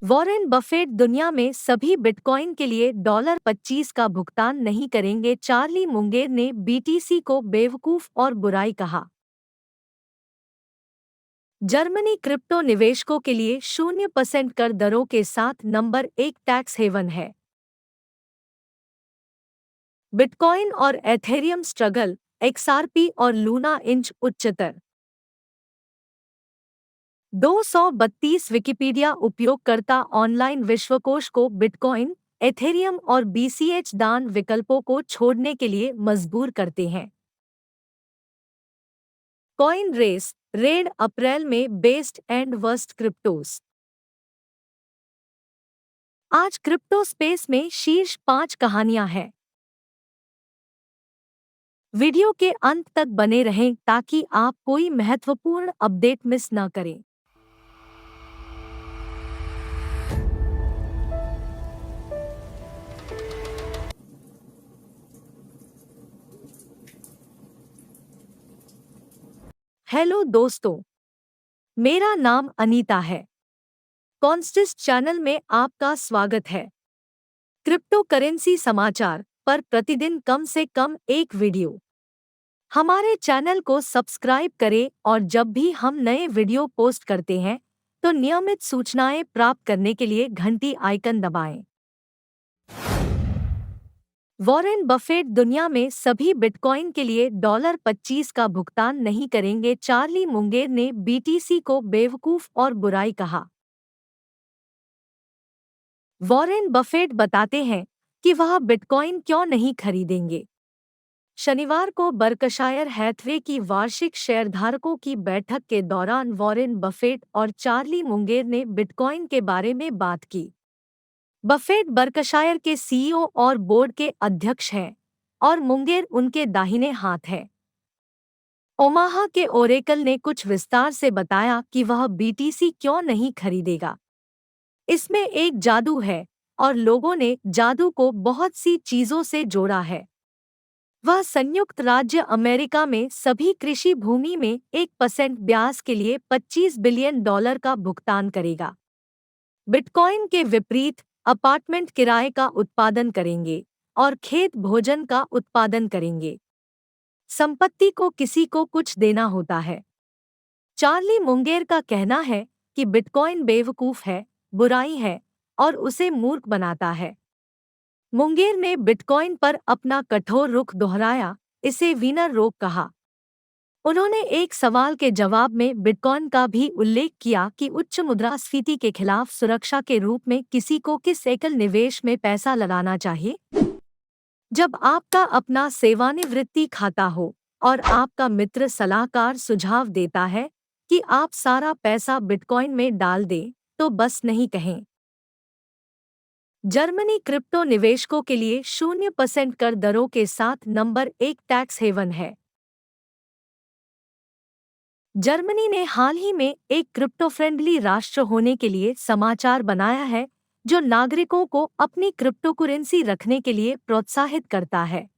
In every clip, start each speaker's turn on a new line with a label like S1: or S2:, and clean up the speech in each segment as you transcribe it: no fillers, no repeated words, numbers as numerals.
S1: Warren Buffett दुनिया में सभी बिटकॉइन के लिए $25 का भुगतान नहीं करेंगे। चार्ली मुंगेर ने बीटीसी को बेवकूफ और बुराई कहा। जर्मनी क्रिप्टो निवेशकों के लिए 0% कर दरों के साथ नंबर 1 टैक्स हेवन है। बिटकॉइन और एथेरियम स्ट्रगल, एक्सआरपी और लूना इंच उच्चतर। 232 विकिपीडिया उपयोगकर्ता ऑनलाइन विश्वकोश को बिटकॉइन, एथेरियम और बीसीएच दान विकल्पों को छोड़ने के लिए मजबूर करते हैं। कॉइन रेस रेड अप्रैल में बेस्ट एंड वर्स्ट क्रिप्टोस। आज क्रिप्टो स्पेस में शीर्ष 5 कहानियां हैं। वीडियो के अंत तक बने रहें ताकि आप कोई महत्वपूर्ण अपडेट मिस न करें। हेलो दोस्तों, मेरा नाम अनीता है। कॉन्स्टिस चैनल में आपका स्वागत है। क्रिप्टो करेंसी समाचार पर प्रतिदिन कम से कम एक वीडियो। हमारे चैनल को सब्सक्राइब करें और जब भी हम नए वीडियो पोस्ट करते हैं तो नियमित सूचनाएं प्राप्त करने के लिए घंटी आइकन दबाएं। वॉरेन बफेट दुनिया में सभी बिटकॉइन के लिए $25 का भुगतान नहीं करेंगे। चार्ली मुंगेर ने बीटीसी को बेवकूफ और बुराई कहा। वॉरेन बफेट बताते हैं कि वह बिटकॉइन क्यों नहीं खरीदेंगे। शनिवार को बर्कशायर हैथवे की वार्षिक शेयरधारकों की बैठक के दौरान वॉरेन बफेट और चार्ली मुंगेर ने बिटकॉइन के बारे में बात की। बफेट बर्कशायर के सीईओ और बोर्ड के अध्यक्ष हैं और मुंगेर उनके दाहिने हाथ हैं। ओमाहा के ओरेकल ने कुछ विस्तार से बताया कि वह बीटीसी क्यों नहीं खरीदेगा। इसमें एक जादू है और लोगों ने जादू को बहुत सी चीजों से जोड़ा है। वह संयुक्त राज्य अमेरिका में सभी कृषि भूमि में 1% ब्याज के लिए $25 बिलियन का भुगतान करेगा। बिटकॉइन के विपरीत अपार्टमेंट किराए का उत्पादन करेंगे और खेत भोजन का उत्पादन करेंगे। संपत्ति को किसी को कुछ देना होता है। चार्ली मुंगेर का कहना है कि बिटकॉइन बेवकूफ है, बुराई है और उसे मूर्ख बनाता है। मुंगेर ने बिटकॉइन पर अपना कठोर रुख दोहराया, इसे वीनर रोग कहा। उन्होंने एक सवाल के जवाब में बिटकॉइन का भी उल्लेख किया कि उच्च मुद्रास्फीति के खिलाफ सुरक्षा के रूप में किसी को किस एकल निवेश में पैसा लगाना चाहिए। जब आपका अपना सेवानिवृत्ति खाता हो और आपका मित्र सलाहकार सुझाव देता है कि आप सारा पैसा बिटकॉइन में डाल दें, तो बस नहीं कहें। जर्मनी क्रिप्टो निवेशकों के लिए 0% कर दरों के साथ नंबर 1 टैक्स हेवन है। जर्मनी ने हाल ही में एक क्रिप्टो फ्रेंडली राष्ट्र होने के लिए समाचार बनाया है, जो नागरिकों को अपनी क्रिप्टो करेंसी रखने के लिए प्रोत्साहित करता है।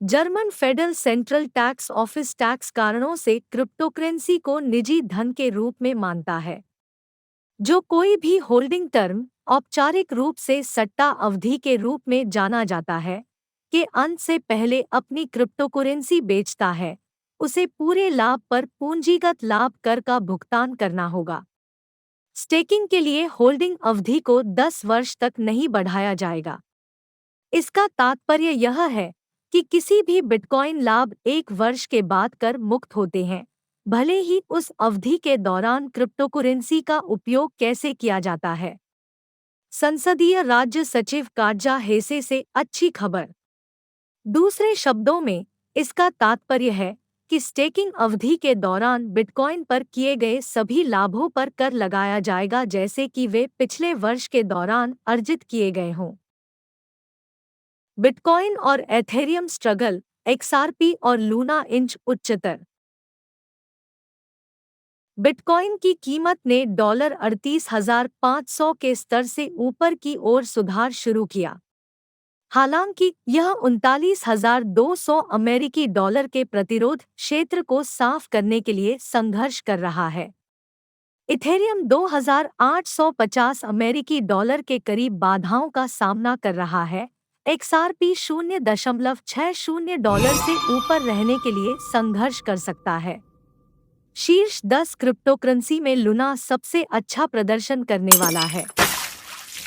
S1: German federal central tax office tax कारणों से क्रिप्टो करेंसी को निजी धन के रूप में मानता है। जो कोई भी होल्डिंग टर्म, औपचारिक रूप से सट्टा अवधि के रूप में जाना जाता है, के अंत से पहले अपनी क्रिप्टो करेंसी बेचता है, उसे पूरे लाभ पर पूंजीगत लाभ कर का भुगतान करना होगा। स्टेकिंग के लिए होल्डिंग अवधि को 10 वर्ष तक नहीं बढ़ाया जाएगा। इसका तात्पर्य यह है कि किसी भी बिटकॉइन लाभ 1 वर्ष के बाद कर मुक्त होते हैं, भले ही उस अवधि के दौरान क्रिप्टो करेंसी का उपयोग कैसे किया जाता है। संसदीय राज्य सचिव काटजा हेसे से अच्छी खबर। दूसरे शब्दों में, इसका तात्पर्य है कि स्टेकिंग अवधि के दौरान बिटकॉइन पर किए गए सभी लाभों पर कर लगाया जाएगा, जैसे कि वे पिछले वर्ष के दौरान अर्जित किए गए हों। बिटकॉइन और एथेरियम स्ट्रगल, एक्सआरपी और लूना इंच उच्चतर। बिटकॉइन की कीमत ने $38,500 के स्तर से ऊपर की ओर सुधार शुरू किया। हालांकि यह 39,200 अमेरिकी डॉलर के प्रतिरोध क्षेत्र को साफ करने के लिए संघर्ष कर रहा है। इथेरियम 2,850 अमेरिकी डॉलर के करीब बाधाओं का सामना कर रहा है। XRP 0.60 से ऊपर रहने के लिए संघर्ष कर सकता है। शीर्ष 10 क्रिप्टोकरेंसी में लूना सबसे अच्छा प्रदर्शन करने वाला है।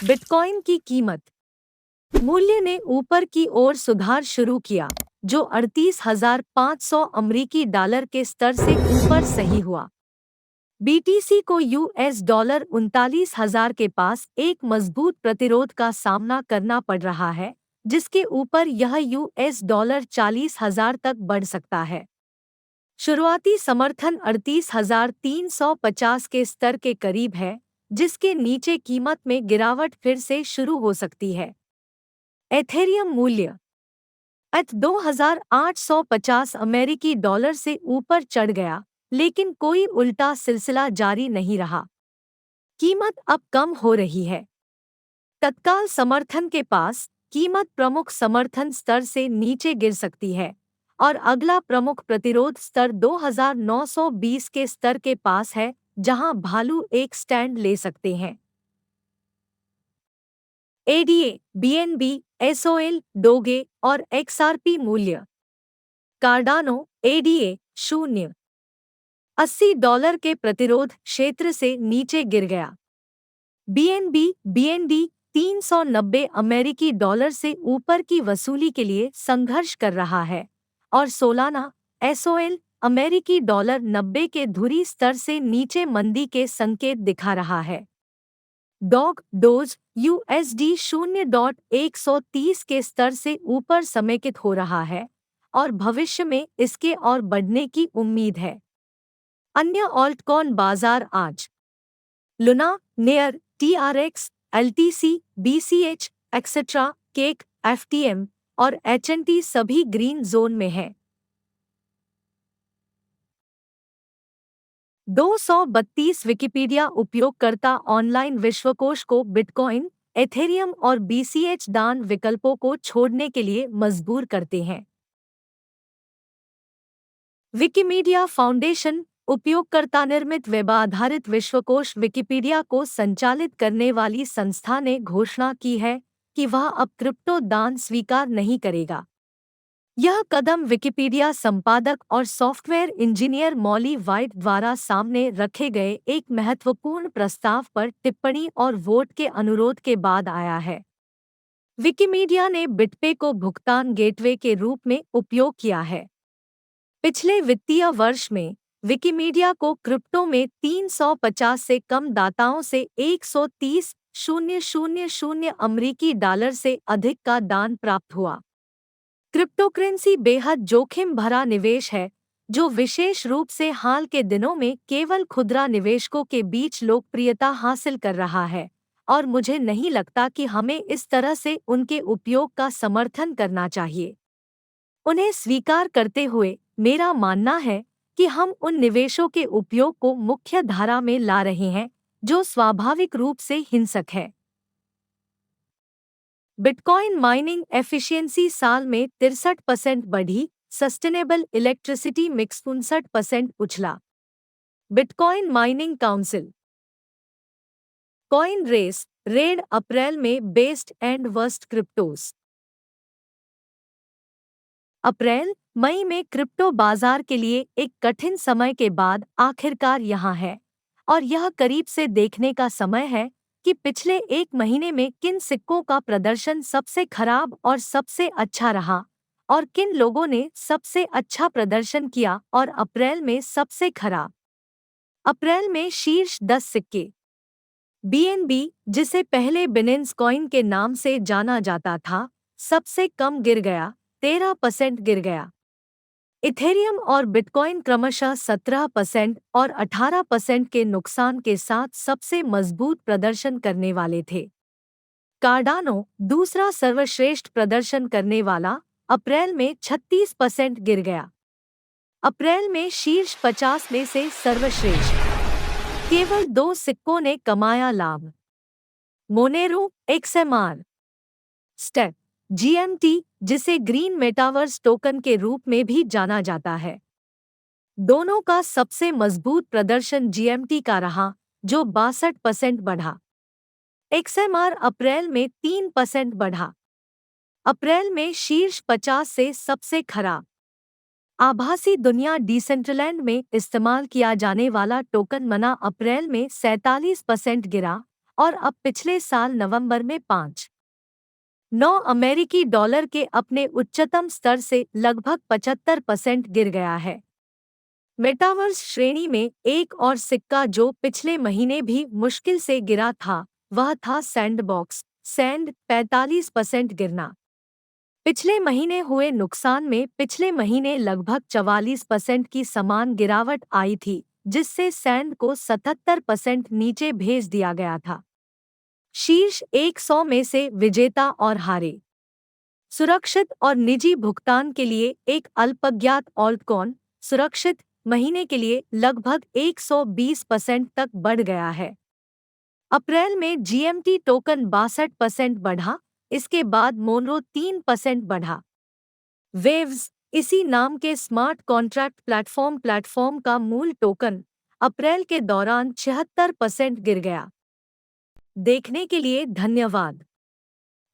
S1: बिटकॉइन की कीमत मूल्य ने ऊपर की ओर सुधार शुरू किया, जो 38,500 अमेरिकी डॉलर के स्तर से ऊपर सही हुआ। BTC को $39,000 के पास एक मजबूत प्रतिरोध का सामना करना पड़ रहा है, जिसके ऊपर यह $40,000 तक बढ़ सकता है। शुरुआती समर्थन 38,350 के स्तर के करीब है, जिसके नीचे कीमत में गिरावट फिर से शुरू हो सकती है। एथेरियम मूल्य ETH 2,850 अमेरिकी डॉलर से ऊपर चढ़ गया, लेकिन कोई उल्टा सिलसिला जारी नहीं रहा। कीमत अब कम हो रही है। तत्काल समर्थन के पास कीमत प्रमुख समर्थन स्तर से नीचे गिर सकती है और अगला प्रमुख प्रतिरोध स्तर 2,920 के स्तर के पास है, जहां भालू एक स्टैंड ले सकते हैं। ADA, BNB, SOL, डोगे और XRP मूल्य कार्डानो ADA 0.80 के प्रतिरोध क्षेत्र से नीचे गिर गया। BNB 390 अमेरिकी डॉलर से ऊपर की वसूली के लिए संघर्ष कर रहा है और सोलाना SOL अमेरिकी डॉलर 90 के धुरी स्तर से नीचे मंदी के संकेत दिखा रहा है। डोज USD 0.130 के स्तर से ऊपर समेकित हो रहा है और भविष्य में इसके और बढ़ने की उम्मीद है। अन्य ऑल्टकॉइन बाजार आज Luna, near, TRX, LTC, BCH, etcetera, cake, FTM और HNT सभी ग्रीन जोन में हैं। 232 विकिपीडिया उपयोगकर्ता ऑनलाइन विश्वकोश को बिटकॉइन, एथेरियम और BCH दान विकल्पों को छोड़ने के लिए मजबूर करते हैं। विकिमीडिया फाउंडेशन उपयोगकर्ता निर्मित वेब आधारित विश्वकोश विकिपीडिया को संचालित करने वाली संस्था ने घोषणा की है कि वह अब क्रिप्टो दान स्वीकार नहीं करेगा। यह कदम विकिपीडिया संपादक और सॉफ्टवेयर इंजीनियर मॉली वाइट द्वारा सामने रखे गए एक महत्वपूर्ण प्रस्ताव पर टिप्पणी और वोट के अनुरोध के बाद आया है। विकिमीडिया ने बिटपे को भुगतान गेटवे के रूप में उपयोग किया है। पिछले वित्तीय वर्ष में विकिमीडिया को क्रिप्टो में 350 से कम दाताओं से 130,000 अमेरिकी डॉलर से अधिक का दान प्राप्त हुआ। क्रिप्टोकरेंसी बेहद जोखिम भरा निवेश है, जो विशेष रूप से हाल के दिनों में केवल खुदरा निवेशकों के बीच लोकप्रियता हासिल कर रहा है, और मुझे नहीं लगता कि हमें इस तरह से उनके उपयोग का समर्थन करना चाहिए। उन्हें स्वीकार करते हुए मेरा मानना है कि हम उन निवेशों के उपयोग को मुख्य धारा में ला रहे हैं जो स्वाभाविक रूप से हिंसक है। बिटकॉइन माइनिंग एफिशिएंसी साल में 63% बढ़ी, सस्टेनेबल इलेक्ट्रिसिटी मिक्स 59% उछला। Bitcoin mining council coin race red April में best and worst cryptos. April मई में क्रिप्टो बाजार के लिए एक कठिन समय के बाद आखिरकार यहाँ है, और यह करीब से देखने का समय है कि पिछले एक महीने में किन सिक्कों का प्रदर्शन सबसे खराब और सबसे अच्छा रहा और किन लोगों ने सबसे अच्छा प्रदर्शन किया और अप्रैल में सबसे खराब। अप्रैल में शीर्ष 10 सिक्के। BNB, जिसे पहले बिनेंस कॉइन के नाम से जाना जाता था, सबसे कम गिर गया, 13% गिर गया। इथेरियम और बिटकॉइन क्रमशः 17% और 18% के नुकसान के साथ सबसे मजबूत प्रदर्शन करने वाले थे। कार्डानो, दूसरा सर्वश्रेष्ठ प्रदर्शन करने वाला, अप्रैल में 36% गिर गया। अप्रैल में शीर्ष 50 में से सर्वश्रेष्ठ केवल 2 सिक्कों ने कमाया लाभ। मोनेरो, XMR, स्टेप, GMT, जिसे ग्रीन मेटावर्स टोकन के रूप में भी जाना जाता है। दोनों का सबसे मजबूत प्रदर्शन GMT का रहा, जो 62% बढ़ा। XMR अप्रैल में 3% बढ़ा। अप्रैल में शीर्ष 50 से सबसे खराब। आभासी दुनिया डिसेंट्रलैंड में इस्तेमाल किया जाने वाला टोकन मना अप्रैल में 47% गिरा और अब पिछले साल नवंबर में 5.9 अमेरिकी डॉलर के अपने उच्चतम स्तर से लगभग 75% गिर गया है। मेटावर्स श्रेणी में एक और सिक्का जो पिछले महीने भी मुश्किल से गिरा था, वह था सैंडबॉक्स। सैंड 45% गिरना। पिछले महीने हुए नुकसान में पिछले महीने लगभग 44% की समान गिरावट आई थी, जिससे सैंड को 77% नीचे भेज दिया गया था। शीर्ष 100 में से विजेता और हारे। सुरक्षित और निजी भुगतान के लिए एक अल्पज्ञात ऑल्टकॉइन सुरक्षित महीने के लिए लगभग 120% तक बढ़ गया है। अप्रैल में जीएमटी टोकन 62% बढ़ा, इसके बाद मोनरो 3% बढ़ा। वेव्स, इसी नाम के स्मार्ट कॉन्ट्रैक्ट प्लेटफॉर्म का मूल टोकन अप्रैल के दौरान 76% गिर गया। देखने के लिए धन्यवाद।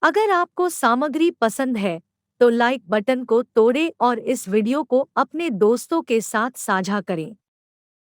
S1: अगर आपको सामग्री पसंद है तो लाइक बटन को तोड़ें और इस वीडियो को अपने दोस्तों के साथ साझा करें।